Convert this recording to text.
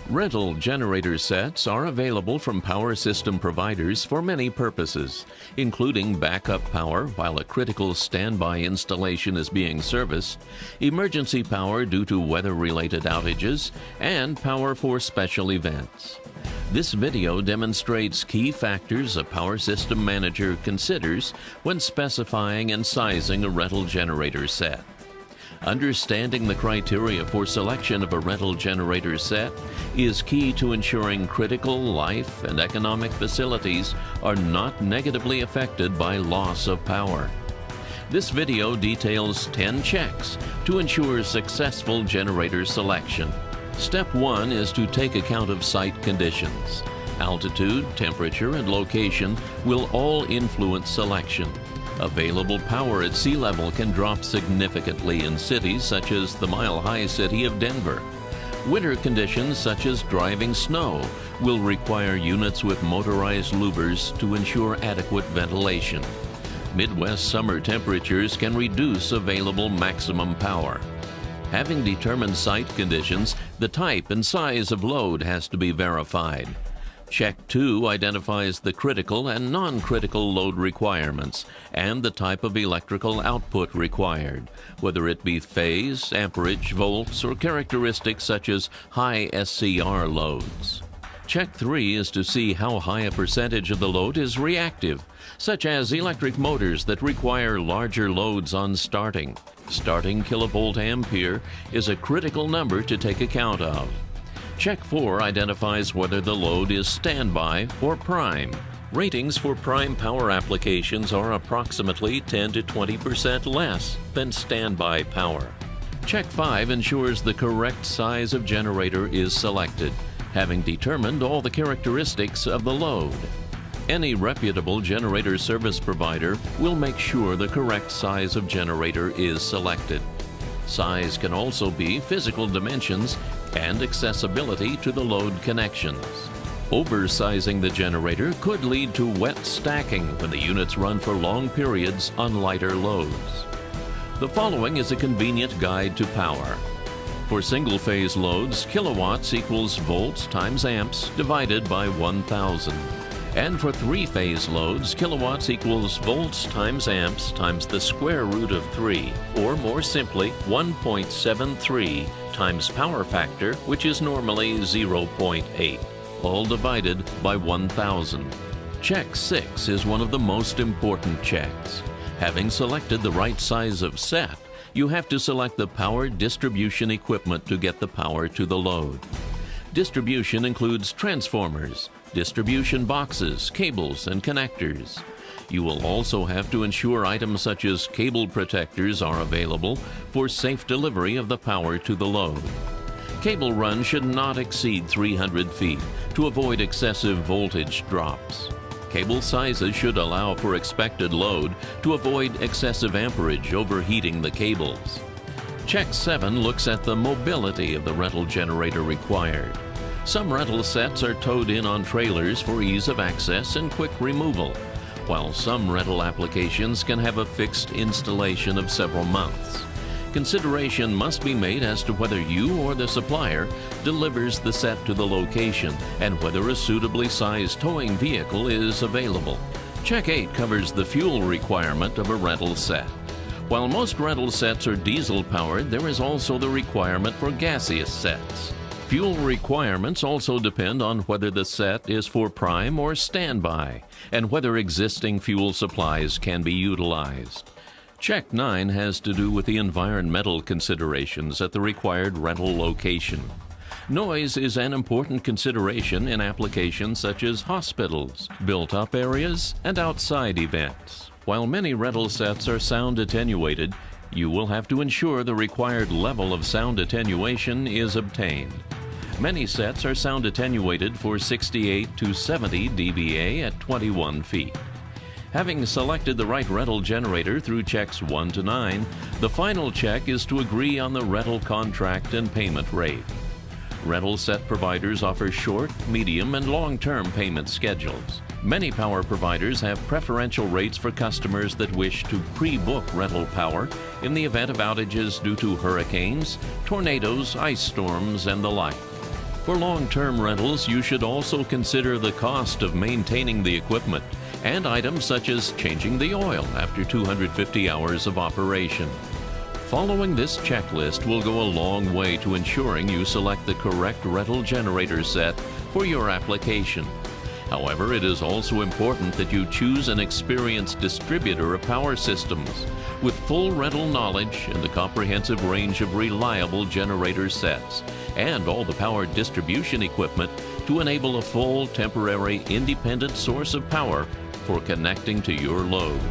Rental generator sets are available from power system providers for many purposes, including backup power while a critical standby installation is being serviced, emergency power due to weather-related outages, and power for special events. This video demonstrates key factors a power system manager considers when specifying and sizing a rental generator set. Understanding the criteria for selection of a rental generator set is key to ensuring critical life and economic facilities are not negatively affected by loss of power. This video details 10 checks to ensure successful generator selection. Step 1 is to take account of site conditions. Altitude, temperature, and location will all influence selection. Available power at sea level can drop significantly in cities such as the mile-high city of Denver. Winter conditions such as driving snow will require units with motorized louvers to ensure adequate ventilation. Midwest summer temperatures can reduce available maximum power. Having determined site conditions, the type and size of load has to be verified. Check 2 identifies the critical and non-critical load requirements and the type of electrical output required, whether it be phase, amperage, volts, or characteristics such as high SCR loads. Check 3 is to see how high a percentage of the load is reactive, such as electric motors that require larger loads on starting. Starting kilovolt ampere is a critical number to take account of. Check 4 identifies whether the load is standby or prime. Ratings for prime power applications are approximately 10 to 20% less than standby power. Check 5 ensures the correct size of generator is selected, having determined all the characteristics of the load. Any reputable generator service provider will make sure the correct size of generator is selected. Size can also be physical dimensions and accessibility to the load connections. Oversizing the generator could lead to wet stacking when the units run for long periods on lighter loads. The following is a convenient guide to power. For single-phase loads, kilowatts equals volts times amps divided by 1,000. And for three-phase loads, kilowatts equals volts times amps times the square root of 3, or more simply, 1.73 times power factor, which is normally 0.8, all divided by 1,000. Check 6 is one of the most important checks. Having selected the right size of set, you have to select the power distribution equipment to get the power to the load. Distribution includes transformers, distribution boxes, cables, and connectors. You will also have to ensure items such as cable protectors are available for safe delivery of the power to the load. Cable run should not exceed 300 feet to avoid excessive voltage drops. Cable sizes should allow for expected load to avoid excessive amperage overheating the cables. Check 7 looks at the mobility of the rental generator required. Some rental sets are towed in on trailers for ease of access and quick removal, while some rental applications can have a fixed installation of several months. Consideration must be made as to whether you or the supplier delivers the set to the location and whether a suitably sized towing vehicle is available. Check 8 covers the fuel requirement of a rental set. While most rental sets are diesel-powered, there is also the requirement for gaseous sets. Fuel requirements also depend on whether the set is for prime or standby, and whether existing fuel supplies can be utilized. Check 9 has to do with the environmental considerations at the required rental location. Noise is an important consideration in applications such as hospitals, built-up areas, and outside events. While many rental sets are sound attenuated, you will have to ensure the required level of sound attenuation is obtained. Many sets are sound attenuated for 68 to 70 dBA at 21 feet. Having selected the right rental generator through checks 1 to 9, the final check is to agree on the rental contract and payment rate. Rental set providers offer short, medium, and long-term payment schedules. Many power providers have preferential rates for customers that wish to pre-book rental power in the event of outages due to hurricanes, tornadoes, ice storms, and the like. For long-term rentals, you should also consider the cost of maintaining the equipment and items such as changing the oil after 250 hours of operation. Following this checklist will go a long way to ensuring you select the correct rental generator set for your application. However, it is also important that you choose an experienced distributor of power systems with full rental knowledge and the comprehensive range of reliable generator sets and all the power distribution equipment to enable a full, temporary, independent source of power for connecting to your load.